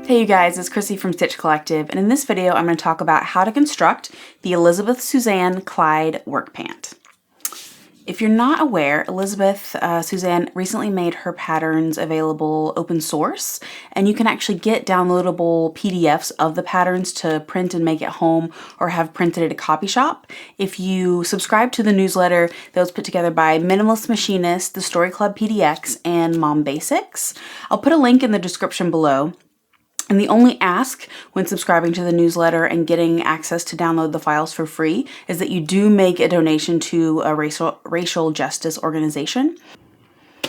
Hey you guys, it's Chrissy from Stitch Collective, and in this video I'm going to talk about how to construct the Suzann Clyde work pant. If you're not aware, Suzann recently made her patterns available open source, and you can actually get downloadable PDFs of the patterns to print and make at home or have printed at a copy shop. If you subscribe to the newsletter that was put together by Minimalist Machinist, the Story Club PDX, and Mom Basics, I'll put a link in the description below. And the only ask when subscribing to the newsletter and getting access to download the files for free is that you do make a donation to a racial justice organization.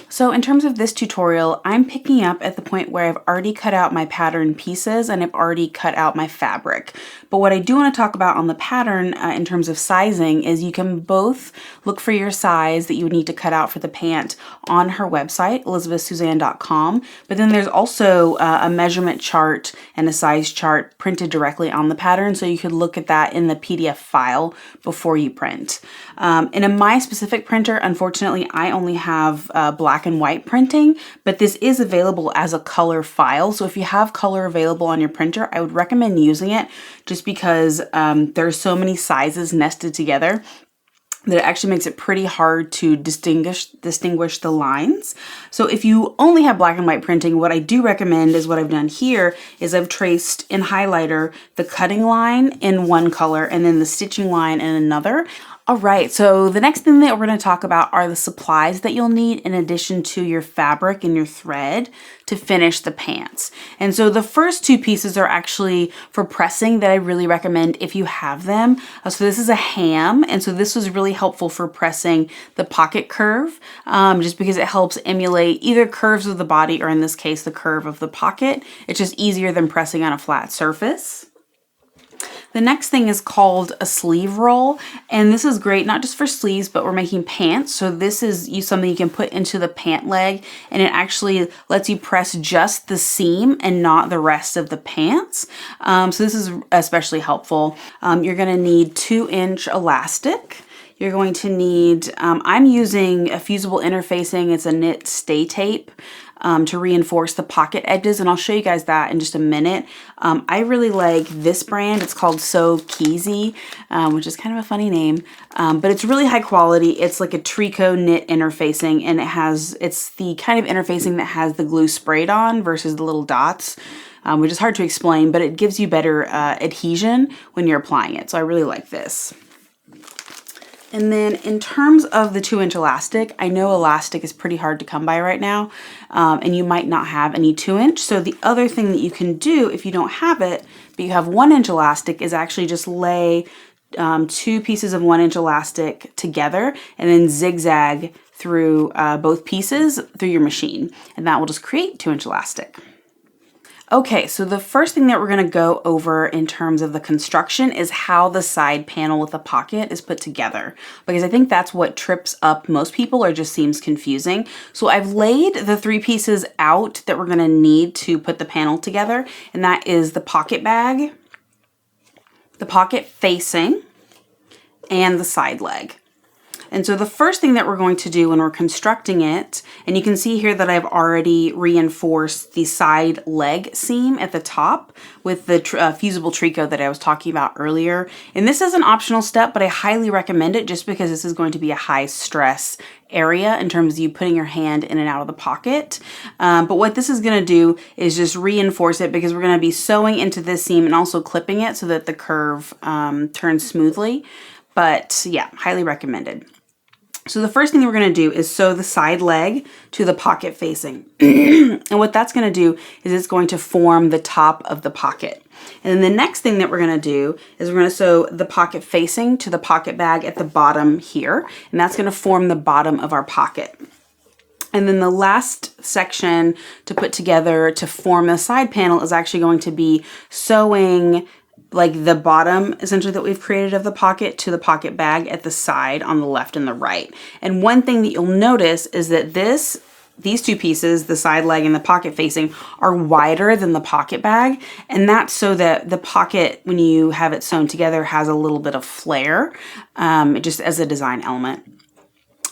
So in terms of this tutorial, I'm picking up at the point where I've already cut out my pattern pieces and I've already cut out my fabric. But what I do want to talk about on the pattern in terms of sizing is you can both look for your size that you would need to cut out for the pant on her website, elizabethsuzann.com. But then there's also a measurement chart and a size chart printed directly on the pattern, so you could look at that in the PDF file before you print. And in my specific printer, unfortunately, I only have black and white printing, but this is available as a color file. So if you have color available on your printer, I would recommend using it just because there are so many sizes nested together that it actually makes it pretty hard to distinguish the lines. So if you only have black and white printing, what I do recommend is what I've done here is I've traced in highlighter the cutting line in one color and then the stitching line in another. All right, so the next thing that we're going to talk about are the supplies that you'll need in addition to your fabric and your thread to finish the pants. And so the first two pieces are actually for pressing that I really recommend if you have them. So this is a ham, and so this was really helpful for pressing the pocket curve, just because it helps emulate either curves of the body or in this case the curve of the pocket. It's just easier than pressing on a flat surface. The next thing is called a sleeve roll, and this is great not just for sleeves, but we're making pants. So this is something you can put into the pant leg, and it actually lets you press just the seam and not the rest of the pants. So this is especially helpful. You're going to need 2-inch elastic. You're going to need, I'm using a fusible interfacing. It's a knit stay tape to reinforce the pocket edges, and I'll show you guys that in just a minute. I really like this brand. It's called So Keezy, which is kind of a funny name, but it's really high quality. It's like a tricot knit interfacing, and it's the kind of interfacing that has the glue sprayed on versus the little dots, which is hard to explain, but it gives you better adhesion when you're applying it. So I really like this. And then in terms of the 2-inch elastic, I know elastic is pretty hard to come by right now, and you might not have any 2-inch. So the other thing that you can do if you don't have it, but you have 1-inch elastic, is actually just lay 2 pieces of 1-inch elastic together and then zigzag through both pieces through your machine, and that will just create 2-inch elastic. Okay, so the first thing that we're going to go over in terms of the construction is how the side panel with the pocket is put together, because I think that's what trips up most people or just seems confusing. So I've laid the 3 pieces out that we're going to need to put the panel together, and that is the pocket bag, the pocket facing, and the side leg. And so the first thing that we're going to do when we're constructing it, and you can see here that I've already reinforced the side leg seam at the top with the fusible tricot that I was talking about earlier. And this is an optional step, but I highly recommend it just because this is going to be a high stress area in terms of you putting your hand in and out of the pocket. But what this is going to do is just reinforce it, because we're going to be sewing into this seam and also clipping it so that the curve turns smoothly. But yeah, highly recommended. So the first thing that we're going to do is sew the side leg to the pocket facing. And what that's going to do is it's going to form the top of the pocket. And then the next thing that we're going to do is we're going to sew the pocket facing to the pocket bag at the bottom here. And that's going to form the bottom of our pocket. And then the last section to put together to form the side panel is actually going to be sewing like the bottom essentially that we've created of the pocket to the pocket bag at the side on the left and the right. And one thing that you'll notice is that these 2 pieces, the side leg and the pocket facing, are wider than the pocket bag. And that's so that the pocket, when you have it sewn together, has a little bit of flare, just as a design element.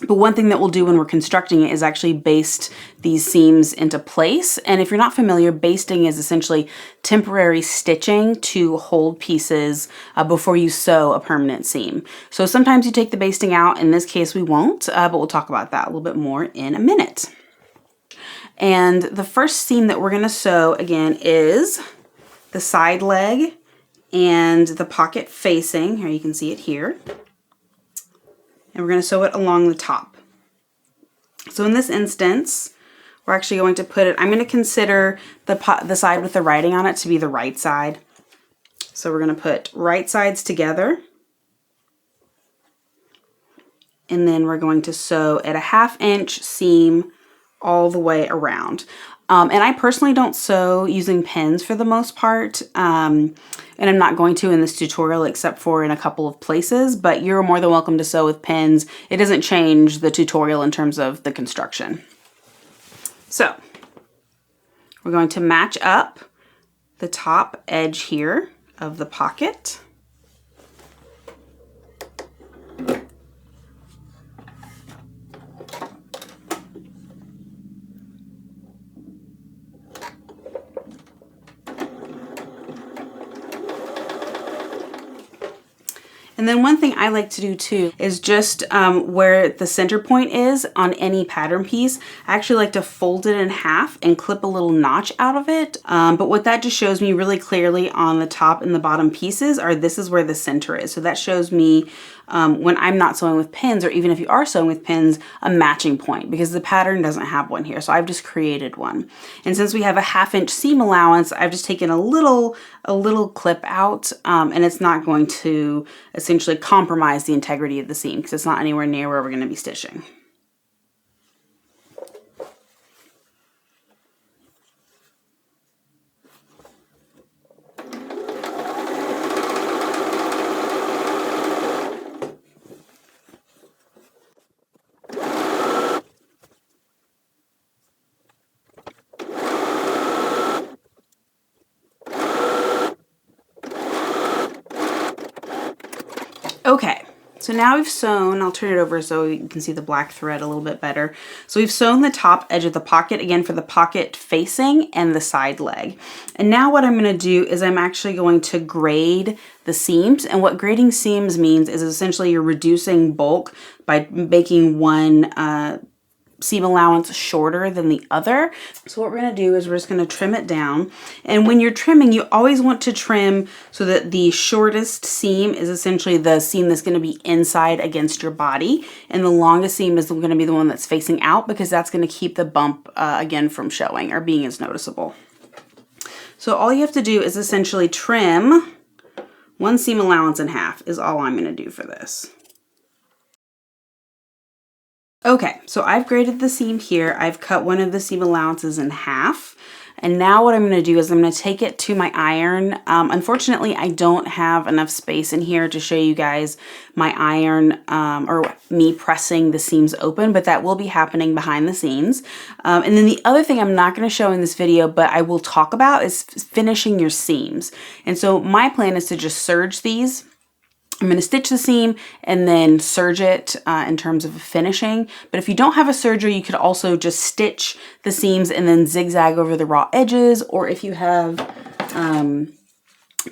But one thing that we'll do when we're constructing it is actually baste these seams into place. And if you're not familiar, basting is essentially temporary stitching to hold pieces before you sew a permanent seam. So sometimes you take the basting out. In this case, we won't, but we'll talk about that a little bit more in a minute. And the first seam that we're going to sew, again, is the side leg and the pocket facing. Here, you can see it here. And we're going to sew it along the top. So in this instance, we're actually going to put it, I'm going to consider the side with the writing on it to be the right side. So we're going to put right sides together. And then we're going to sew at a 1/2 inch seam all the way around. And I personally don't sew using pins for the most part. And I'm not going to in this tutorial except for in a couple of places, but you're more than welcome to sew with pins. It doesn't change the tutorial in terms of the construction. So we're going to match up the top edge here of the pocket. And then one thing I like to do too is just where the center point is on any pattern piece, I actually like to fold it in half and clip a little notch out of it. But what that just shows me really clearly on the top and the bottom pieces are this is where the center is. So that shows me when I'm not sewing with pins, or even if you are sewing with pins, a matching point, because the pattern doesn't have one here. So I've just created one. And since we have a 1/2 inch seam allowance, I've just taken a little clip out, and it's not going to essentially compromise the integrity of the seam because it's not anywhere near where we're going to be stitching. Okay, so now we've sewn, I'll turn it over so you can see the black thread a little bit better. So we've sewn the top edge of the pocket, again for the pocket facing and the side leg. And now what I'm going to do is I'm actually going to grade the seams. And what grading seams means is essentially you're reducing bulk by making one seam allowance shorter than the other. So what we're going to do is we're just going to trim it down. And when you're trimming, you always want to trim so that the shortest seam is essentially the seam that's going to be inside against your body. And the longest seam is going to be the one that's facing out, because that's going to keep the bump again from showing or being as noticeable. So all you have to do is essentially trim one seam allowance in half is all I'm going to do for this. Okay, so I've graded the seam here. I've cut one of the seam allowances in half. And now what I'm going to do is I'm going to take it to my iron. Unfortunately, I don't have enough space in here to show you guys my iron or me pressing the seams open, but that will be happening behind the scenes. And then the other thing I'm not going to show in this video, but I will talk about, is finishing your seams. And so my plan is to just serge these. I'm going to stitch the seam and then serge it in terms of finishing. But if you don't have a serger, you could also just stitch the seams and then zigzag over the raw edges. Or if you have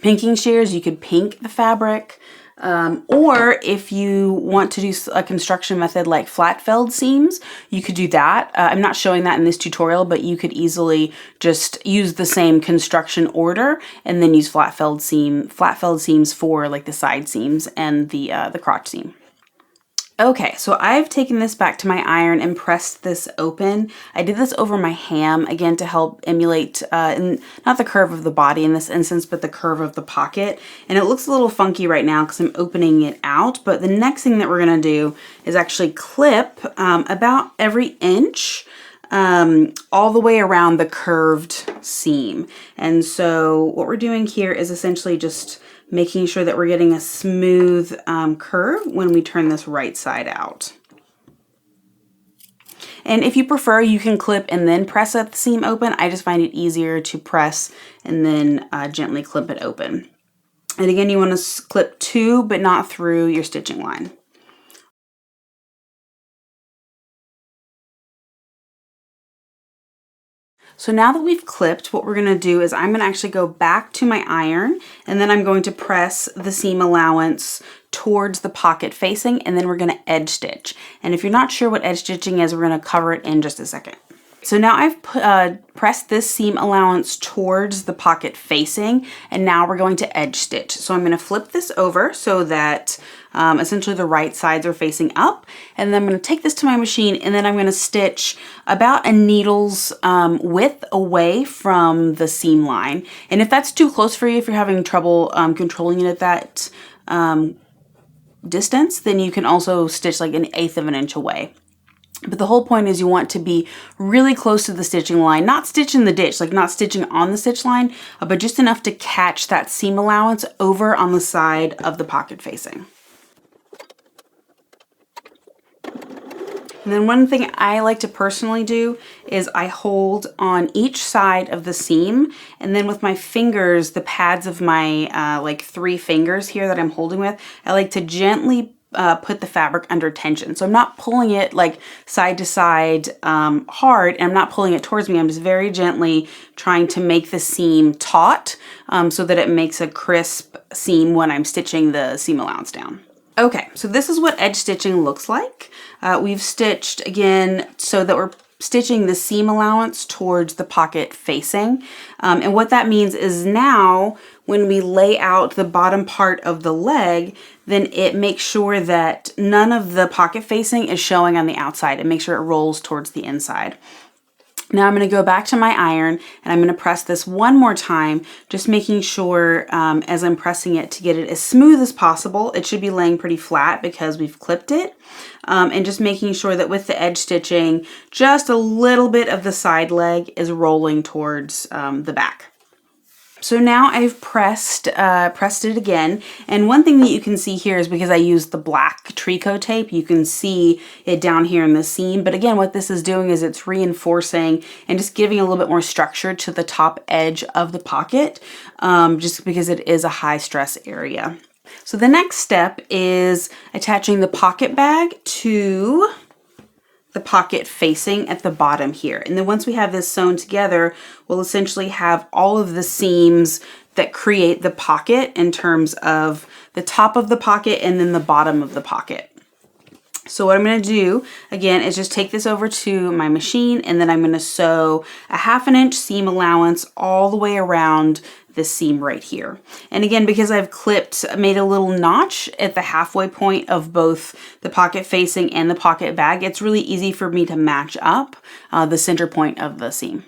pinking shears, you could pink the fabric. Or if you want to do a construction method like flat felled seams, you could do that. I'm not showing that in this tutorial, but you could easily just use the same construction order and then use flat felled seams for like the side seams and the crotch seam. Okay, so I've taken this back to my iron and pressed this open. I did this over my ham, again, to help emulate, not the curve of the body in this instance, but the curve of the pocket. And it looks a little funky right now because I'm opening it out. But the next thing that we're going to do is actually clip about every inch all the way around the curved seam. And so what we're doing here is essentially just making sure that we're getting a smooth curve when we turn this right side out. And if you prefer, you can clip and then press at the seam open. I just find it easier to press and then gently clip it open. And again, you want to clip to, but not through your stitching line. So now that we've clipped, what we're going to do is I'm going to actually go back to my iron, and then I'm going to press the seam allowance towards the pocket facing, and then we're going to edge stitch. And if you're not sure what edge stitching is, we're going to cover it in just a second. So now I've pressed this seam allowance towards the pocket facing, and now we're going to edge stitch. So I'm going to flip this over so that essentially the right sides are facing up, and then I'm going to take this to my machine, and then I'm going to stitch about a needle's width away from the seam line. And if that's too close for you, if you're having trouble controlling it at that distance, then you can also stitch like 1/8 of an inch away. But the whole point is you want to be really close to the stitching line, not stitching the ditch, like not stitching on the stitch line, but just enough to catch that seam allowance over on the side of the pocket facing. And then one thing I like to personally do is I hold on each side of the seam, and then with my fingers, the pads of my like 3 fingers here that I'm holding with, I like to gently put the fabric under tension. So I'm not pulling it like side to side hard, and I'm not pulling it towards me. I'm just very gently trying to make the seam taut so that it makes a crisp seam when I'm stitching the seam allowance down. Okay, so this is what edge stitching looks like. We've stitched again so that we're stitching the seam allowance towards the pocket facing. And what that means is now when we lay out the bottom part of the leg, then it makes sure that none of the pocket facing is showing on the outside, and make sure it rolls towards the inside. Now I'm going to go back to my iron, and I'm going to press this one more time, just making sure as I'm pressing it to get it as smooth as possible. It should be laying pretty flat because we've clipped it. And just making sure that with the edge stitching, just a little bit of the side leg is rolling towards the back. So now I've pressed it again, and one thing that you can see here is because I used the black tricot tape, you can see it down here in the seam. But again, what this is doing is it's reinforcing and just giving a little bit more structure to the top edge of the pocket, just because it is a high stress area. So the next step is attaching the pocket bag to the pocket facing at the bottom here. And then once we have this sewn together, we'll essentially have all of the seams that create the pocket in terms of the top of the pocket and then the bottom of the pocket. So what I'm going to do again is just take this over to my machine, and then I'm going to sew a 1/2 inch seam allowance all the way around this seam right here. And again, because I've made a little notch at the halfway point of both the pocket facing and the pocket bag, it's really easy for me to match up the center point of the seam.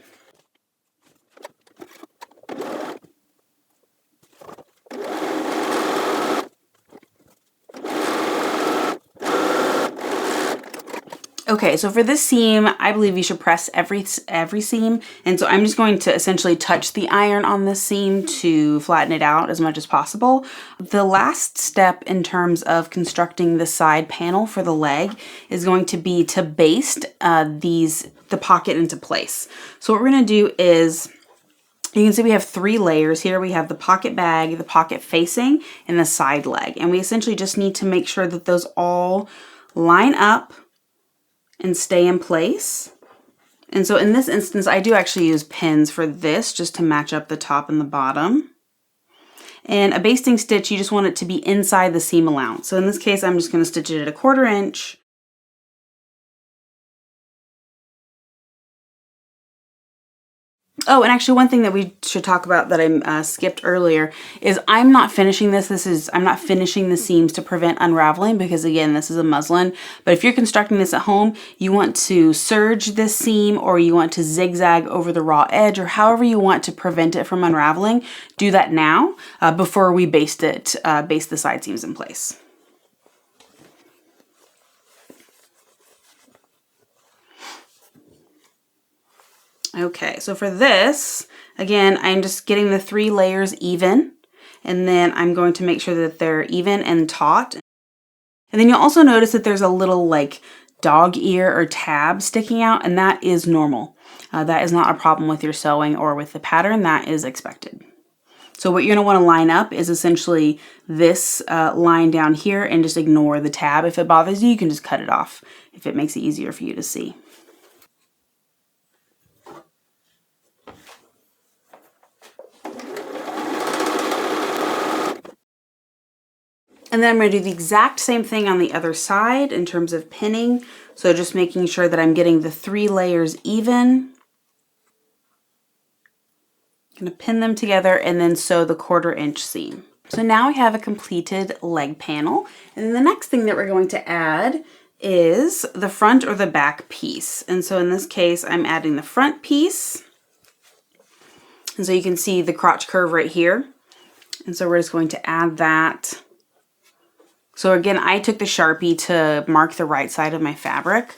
Okay, so for this seam, I believe you should press every seam, and so I'm just going to essentially touch the iron on this seam to flatten it out as much as possible. The last step in terms of constructing the side panel for the leg is going to be to baste the pocket into place. So what we're going to do is, you can see we have 3 layers here. We have the pocket bag, the pocket facing, and the side leg, and we essentially just need to make sure that those all line up and stay in place. And so in this instance, I do actually use pins for this just to match up the top and the bottom. And a basting stitch, you just want it to be inside the seam allowance. So in this case, I'm just going to stitch it at 1/4 inch. Oh, and actually one thing that we should talk about that I skipped earlier is I'm not finishing this. I'm not finishing the seams to prevent unraveling because, again, this is a muslin. But if you're constructing this at home, you want to serge this seam, or you want to zigzag over the raw edge, or however you want to prevent it from unraveling. Do that now before we baste the side seams in place. Okay, so for this, again, I'm just getting the 3 layers even, and then I'm going to make sure that they're even and taut. And then you'll also notice that there's a little like dog ear or tab sticking out, and that is normal. That is not a problem with your sewing or with the pattern. That is expected. So what you're going to want to line up is essentially this line down here, and just ignore the tab. If it bothers you, you can just cut it off if it makes it easier for you to see. And then I'm going to do the exact same thing on the other side in terms of pinning. So just making sure that I'm getting the 3 layers even. I'm going to pin them together and then sew the 1/4 inch seam. So now we have a completed leg panel. And then the next thing that we're going to add is the front or the back piece. And so in this case, I'm adding the front piece. And so you can see the crotch curve right here. And so we're just going to add that. So again, I took the Sharpie to mark the right side of my fabric.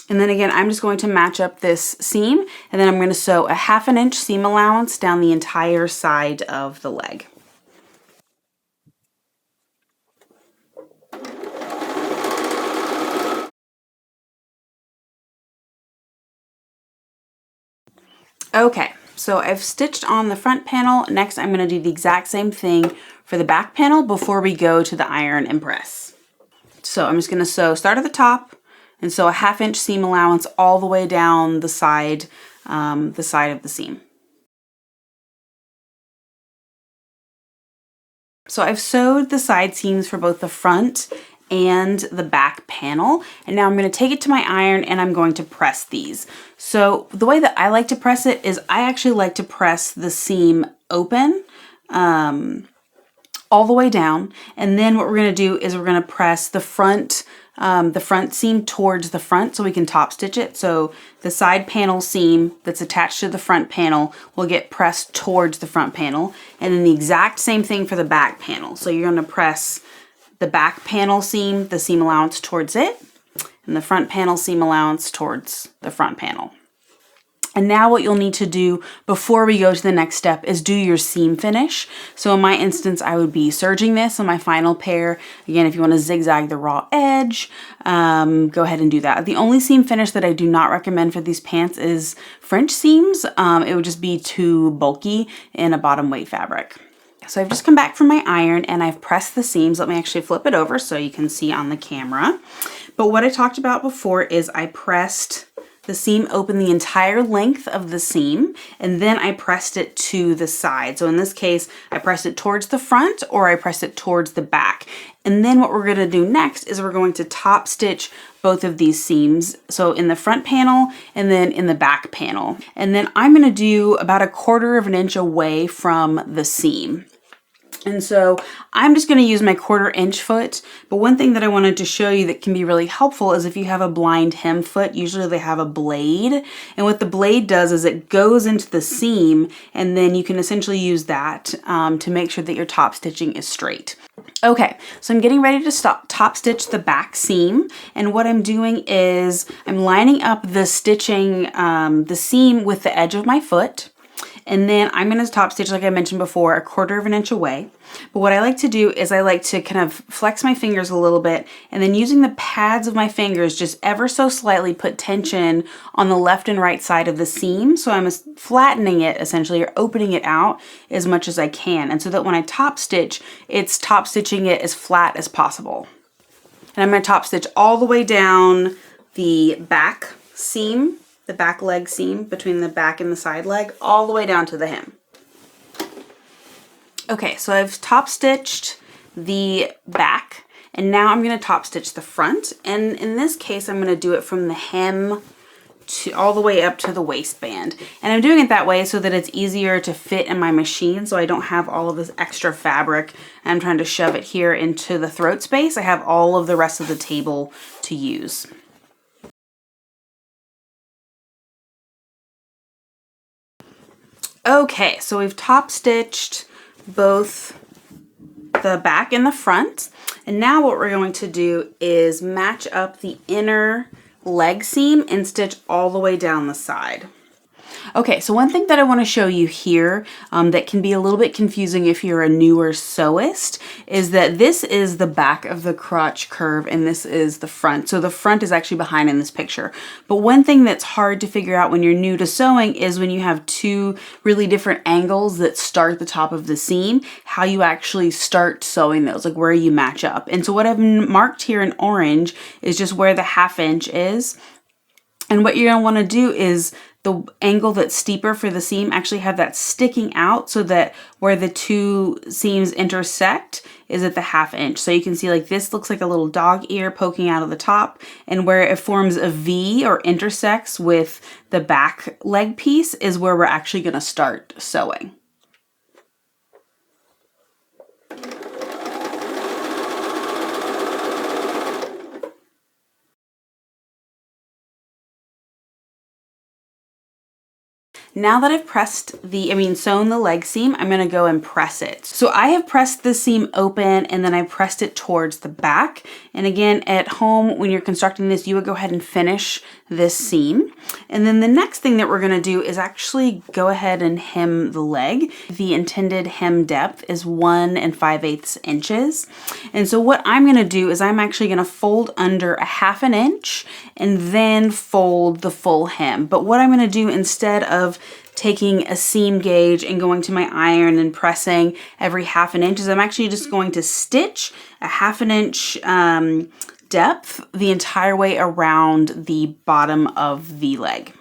And then again, I'm just going to match up this seam, and then I'm going to sew a 1/2 inch seam allowance down the entire side of the leg. Okay, so I've stitched on the front panel. Next, I'm going to do the exact same thing for the back panel before we go to the iron and press. So I'm just going to sew, start at the top, and sew a 1/2 inch seam allowance all the way down the side of the seam. So I've sewed the side seams for both the front and the back panel, and now I'm going to take it to my iron and I'm going to press these. So the way that I like to press it is I actually like to press the seam open all the way down, and then what we're going to do is we're going to press the front seam towards the front so we can top stitch it. So the side panel seam that's attached to the front panel will get pressed towards the front panel, and then the exact same thing for the back panel. So you're going to press the back panel seam, the seam allowance towards it, and the front panel seam allowance towards the front panel. And now what you'll need to do before we go to the next step is do your seam finish. So in my instance, I would be serging this on my final pair. Again, if you want to zigzag the raw edge, go ahead and do that. The only seam finish that I do not recommend for these pants is French seams. It would just be too bulky in a bottom weight fabric. So I've just come back from my iron and I've pressed the seams. Let me actually flip it over so you can see on the camera. But what I talked about before is I pressed the seam open the entire length of the seam, and then I pressed it to the side. So in this case, I pressed it towards the front or I pressed it towards the back. And then what we're going to do next is we're going to top stitch both of these seams. So in the front panel and then in the back panel. And then I'm going to do about 1/4 inch away from the seam. And so I'm just going to use my 1/4 inch foot. But one thing that I wanted to show you that can be really helpful is if you have a blind hem foot, usually they have a blade. And what the blade does is it goes into the seam, and then you can essentially use that to make sure that your top stitching is straight. Okay, so I'm getting ready to top stitch the back seam. And what I'm doing is I'm lining up the stitching, the seam with the edge of my foot. And then I'm going to top stitch, like I mentioned before, 1/4 inch away. But what I like to do is I like to kind of flex my fingers a little bit, and then using the pads of my fingers just ever so slightly put tension on the left and right side of the seam. So I'm flattening it essentially, or opening it out as much as I can. And so that when I top stitch, it's top stitching it as flat as possible. And I'm going to top stitch all the way down the back seam, the back leg seam between the back and the side leg, all the way down to the hem. Okay, so I've top stitched the back, and now I'm going to top stitch the front. And in this case, I'm going to do it from the hem to all the way up to the waistband. And I'm doing it that way so that it's easier to fit in my machine, so I don't have all of this extra fabric. I'm trying to shove it here into the throat space. I have all of the rest of the table to use. Okay, so we've top stitched both the back and the front. And now what we're going to do is match up the inner leg seam and stitch all the way down the side. Okay, so one thing that I want to show you here that can be a little bit confusing if you're a newer sewist is that this is the back of the crotch curve and this is the front. So the front is actually behind in this picture. But one thing that's hard to figure out when you're new to sewing is when you have two really different angles that start the top of the seam, how you actually start sewing those, like where you match up. And so what I've marked here in orange is just where the 1/2 inch is. And what you're going to want to do is the angle that's steeper for the seam actually have that sticking out so that where the two seams intersect is at the 1/2 inch. So you can see like this looks like a little dog ear poking out of the top, and where it forms a V or intersects with the back leg piece is where we're actually going to start sewing. Now that I've sewn the leg seam, I'm gonna go and press it. So I have pressed the seam open and then I pressed it towards the back. And again, at home, when you're constructing this, you would go ahead and finish this seam. And then the next thing that we're gonna do is actually go ahead and hem the leg. The intended hem depth is 1 5/8 inches. And so what I'm gonna do is I'm actually gonna fold under a 1/2 inch and then fold the full hem. But what I'm gonna do instead of taking a seam gauge and going to my iron and pressing every 1/2 inch is I'm actually just going to stitch a 1/2 inch depth the entire way around the bottom of the leg.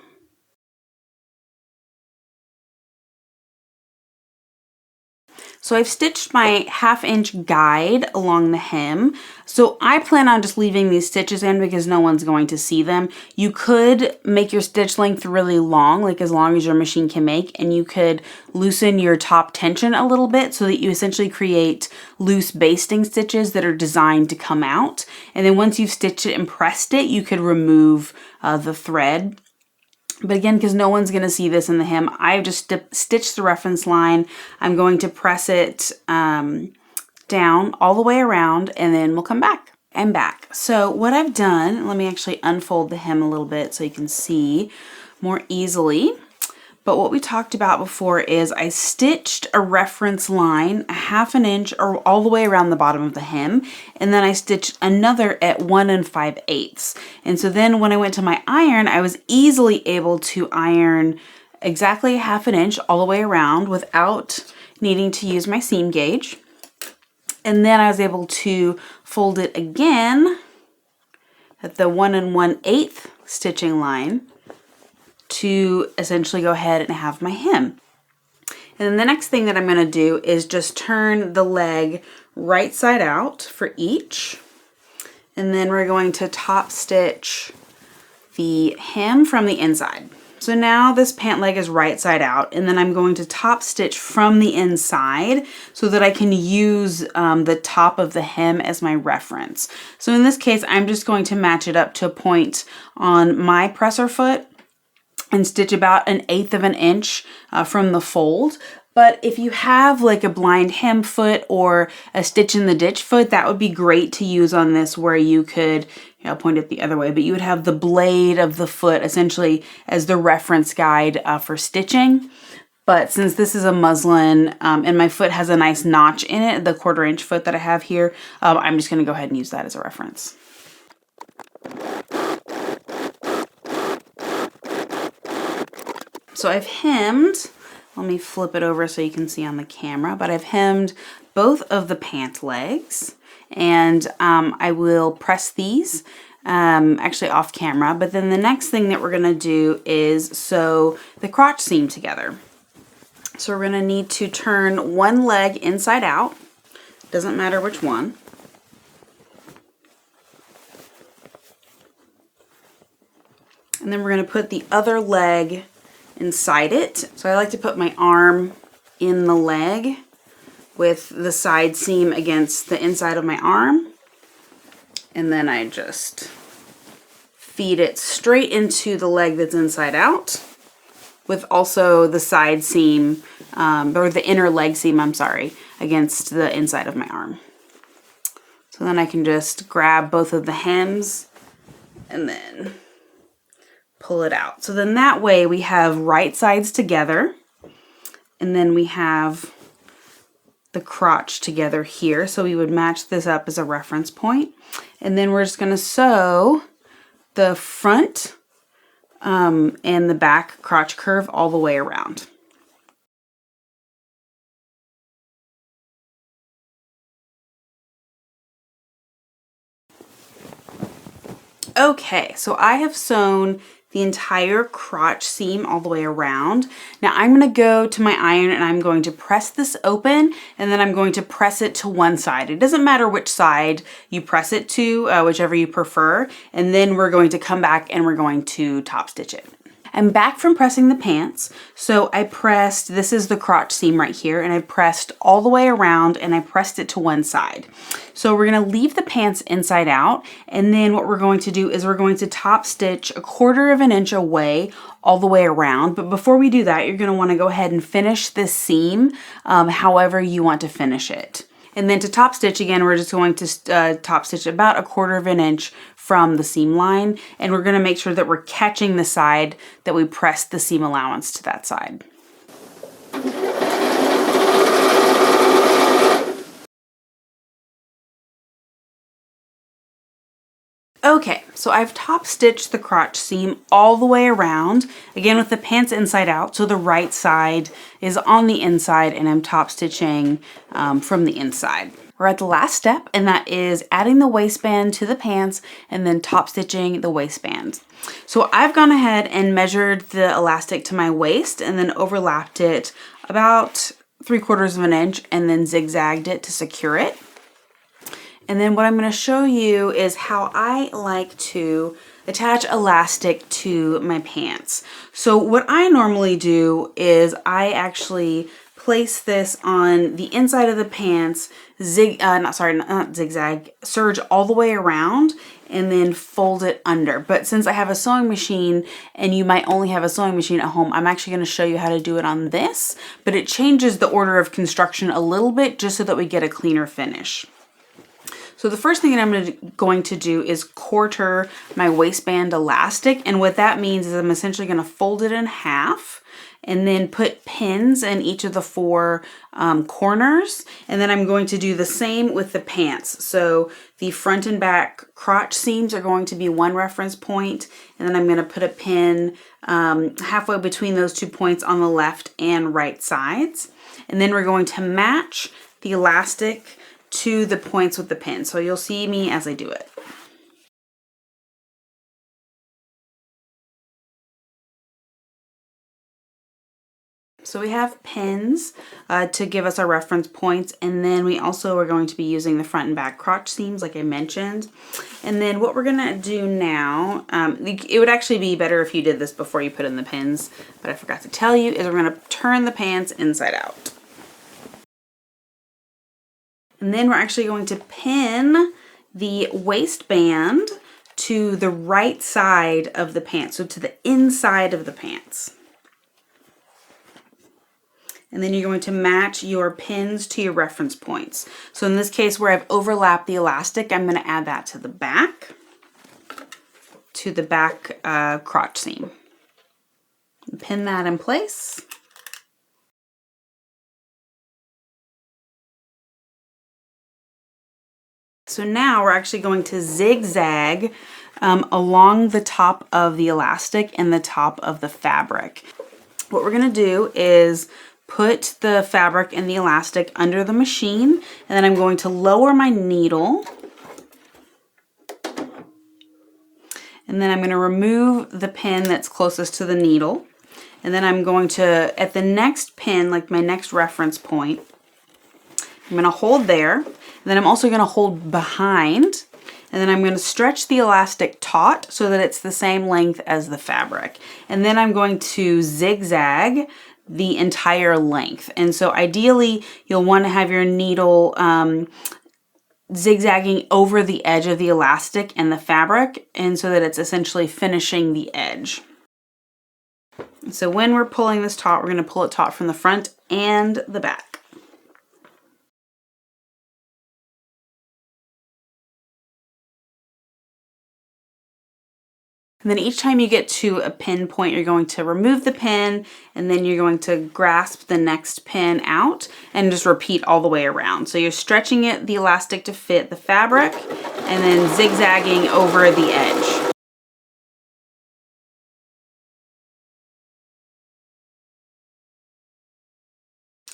So I've stitched my 1/2 inch guide along the hem. So I plan on just leaving these stitches in because no one's going to see them. You could make your stitch length really long, like as long as your machine can make, and you could loosen your top tension a little bit so that you essentially create loose basting stitches that are designed to come out. And then once you've stitched it and pressed it, you could remove the thread. But again, because no one's going to see this in the hem, I've just stitched the reference line. I'm going to press it down all the way around, and then we'll come back. I'm back. So what I've done, let me actually unfold the hem a little bit so you can see more easily. But what we talked about before is I stitched a reference line a 1/2 inch or all the way around the bottom of the hem, and then I stitched another at 1 5/8. And so then when I went to my iron, I was easily able to iron exactly a 1/2 inch all the way around without needing to use my seam gauge. And then I was able to fold it again at the 1 1/8 stitching line to essentially go ahead and have my hem. And then the next thing that I'm going to do is just turn the leg right side out for each. And then we're going to top stitch the hem from the inside. So now this pant leg is right side out, and then I'm going to top stitch from the inside so that I can use the top of the hem as my reference. So in this case, I'm just going to match it up to a point on my presser foot and stitch about 1/8 of an inch from the fold. But if you have like a blind hem foot or a stitch in the ditch foot, that would be great to use on this, where you could, I'll point it the other way, but you would have the blade of the foot essentially as the reference guide for stitching. But since this is a muslin and my foot has a nice notch in it, the 1/4 inch foot that I have here, I'm just going to go ahead and use that as a reference. So I've hemmed, let me flip it over so you can see on the camera, but I've hemmed both of the pant legs, and I will press these actually off camera. But then the next thing that we're going to do is sew the crotch seam together. So we're going to need to turn one leg inside out, doesn't matter which one. And then we're going to put the other leg inside it. So I like to put my arm in the leg with the side seam against the inside of my arm. And then I just feed it straight into the leg that's inside out, with also the side seam, or the inner leg seam, I'm sorry, against the inside of my arm. So then I can just grab both of the hems and then pull it out. So then that way we have right sides together, and then we have the crotch together here. So we would match this up as a reference point. And then we're just going to sew the front and the back crotch curve all the way around. Okay, so I have sewn the entire crotch seam all the way around. Now I'm going to go to my iron and I'm going to press this open, and then I'm going to press it to one side. It doesn't matter which side you press it to, whichever you prefer. And then we're going to come back and we're going to top stitch it. I'm back from pressing the pants. So I pressed, this is the crotch seam right here, and I pressed all the way around and I pressed it to one side. So we're going to leave the pants inside out, and then what we're going to do is we're going to top stitch 1/4 of an inch away all the way around. But before we do that, you're going to want to go ahead and finish this seam however you want to finish it. And then to top stitch, again, we're just going to top stitch about 1/4 of an inch from the seam line, and we're going to make sure that we're catching the side that we pressed the seam allowance to that side. Okay, so I've top stitched the crotch seam all the way around, again with the pants inside out, so the right side is on the inside, and I'm top stitching from the inside. We're at the last step, and that is adding the waistband to the pants and then top stitching the waistband. So I've gone ahead and measured the elastic to my waist and then overlapped it about 3/4 of an inch and then zigzagged it to secure it. And then what I'm going to show you is how I like to attach elastic to my pants. So what I normally do is I actually place this on the inside of the pants, not zigzag, serge all the way around, and then fold it under. But since I have a sewing machine, and you might only have a sewing machine at home, I'm actually going to show you how to do it on this, but it changes the order of construction a little bit just so that we get a cleaner finish. So the first thing that I'm going to do is quarter my waistband elastic, and what that means is I'm essentially going to fold it in half and then put pins in each of the 4 corners, and then I'm going to do the same with the pants. So the front and back crotch seams are going to be 1 reference point, and then I'm going to put a pin halfway between those 2 points on the left and right sides, and then we're going to match the elastic to the points with the pin. So you'll see me as I do it. So we have pins to give us our reference points, and then we also are going to be using the front and back crotch seams like I mentioned. And then what we're gonna do now, it would actually be better if you did this before you put in the pins, but I forgot to tell you, is we're gonna turn the pants inside out. And then we're actually going to pin the waistband to the right side of the pants, so to the inside of the pants. And then you're going to match your pins to your reference points. So in this case, where I've overlapped the elastic, I'm going to add that to the back crotch seam. Pin that in place. So now we're actually going to zigzag along the top of the elastic and the top of the fabric. What we're going to do is put the fabric and the elastic under the machine, and then I'm going to lower my needle, and then I'm going to remove the pin that's closest to the needle, and then I'm going to, at the next pin, like my next reference point, I'm going to hold there, and then I'm also going to hold behind, and then I'm going to stretch the elastic taut so that it's the same length as the fabric. And then I'm going to zigzag the entire length. And so ideally, you'll want to have your needle zigzagging over the edge of the elastic and the fabric, and so that it's essentially finishing the edge. So when we're pulling this taut, we're going to pull it taut from the front and the back. And then each time you get to a pin point, you're going to remove the pin, and then you're going to grasp the next pin out and just repeat all the way around. So you're stretching the elastic to fit the fabric, and then zigzagging over the edge.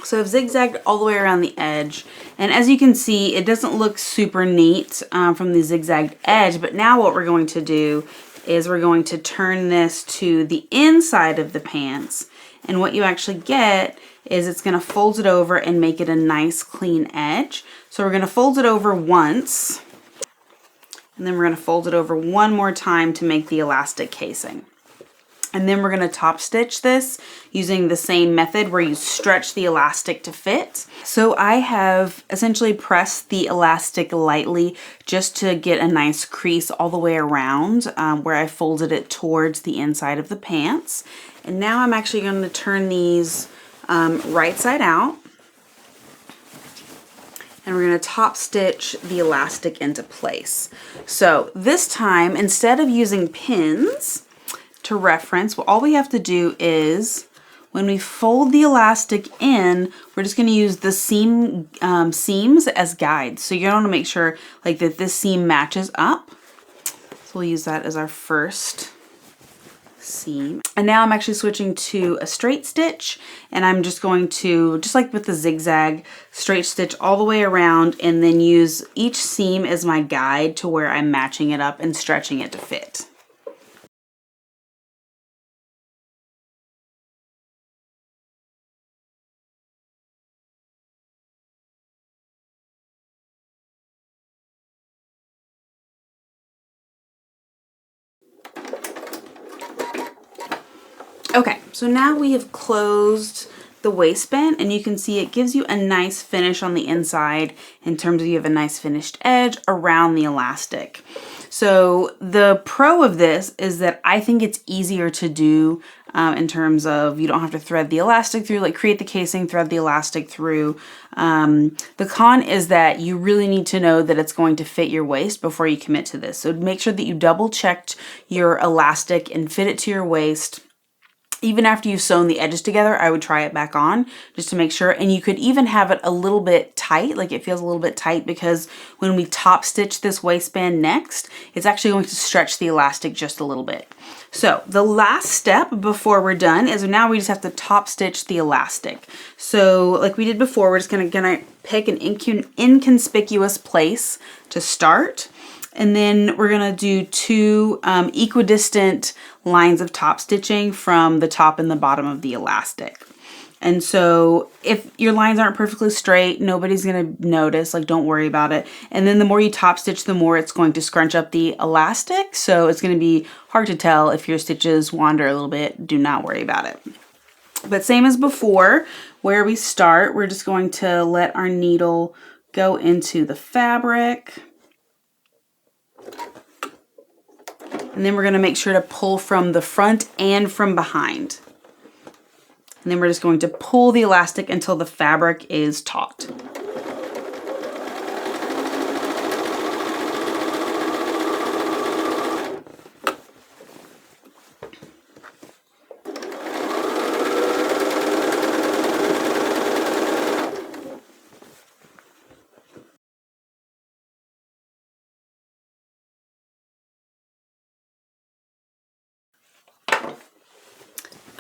So I've zigzagged all the way around the edge, and as you can see, it doesn't look super neat from the zigzagged edge, but now what we're going to do is we're going to turn this to the inside of the pants. And what you actually get is it's going to fold it over and make it a nice clean edge. So we're going to fold it over once, and then we're going to fold it over one more time to make the elastic casing. And then we're going to top stitch this using the same method where you stretch the elastic to fit. So I have essentially pressed the elastic lightly just to get a nice crease all the way around where I folded it towards the inside of the pants. And now I'm actually going to turn these right side out. And we're going to top stitch the elastic into place. So this time, instead of using pins to reference, all we have to do is, when we fold the elastic in, we're just going to use the seams as guides. So you want to make sure like that this seam matches up. So we'll use that as our first seam. And now I'm actually switching to a straight stitch, and I'm just going to, just like with the zigzag, straight stitch all the way around and then use each seam as my guide to where I'm matching it up and stretching it to fit. Okay, so now we have closed the waistband, and you can see it gives you a nice finish on the inside in terms of you have a nice finished edge around the elastic. So the pro of this is that I think it's easier to do in terms of you don't have to thread the elastic through, like create the casing, thread the elastic through. The con is that you really need to know that it's going to fit your waist before you commit to this. So make sure that you double checked your elastic and fit it to your waist. Even after you've sewn the edges together, I would try it back on just to make sure. And you could even have it a little bit tight, like it feels a little bit tight, because when we top stitch this waistband next, it's actually going to stretch the elastic just a little bit. So the last step before we're done is now we just have to top stitch the elastic. So like we did before, we're just gonna pick an inconspicuous place to start. And then we're gonna do two equidistant lines of top stitching from the top and the bottom of the elastic. And so if your lines aren't perfectly straight, nobody's gonna notice, like don't worry about it. And then the more you top stitch, the more it's going to scrunch up the elastic. So it's gonna be hard to tell if your stitches wander a little bit. Do not worry about it. But same as before, where we start, we're just going to let our needle go into the fabric. And then we're going to make sure to pull from the front and from behind. And then we're just going to pull the elastic until the fabric is taut.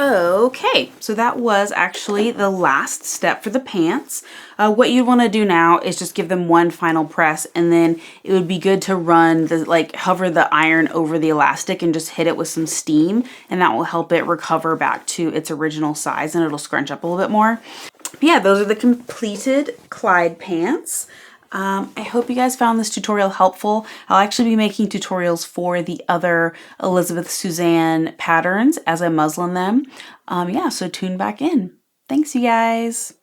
Okay, so that was actually the last step for the pants. What you want to do now is just give them one final press, and then it would be good to run hover the iron over the elastic and just hit it with some steam, and that will help it recover back to its original size, and it'll scrunch up a little bit more. But yeah, those are the completed Clyde pants. I hope you guys found this tutorial helpful. I'll actually be making tutorials for the other Elizabeth Suzann patterns as I muslin them. Yeah, so tune back in. Thanks, you guys.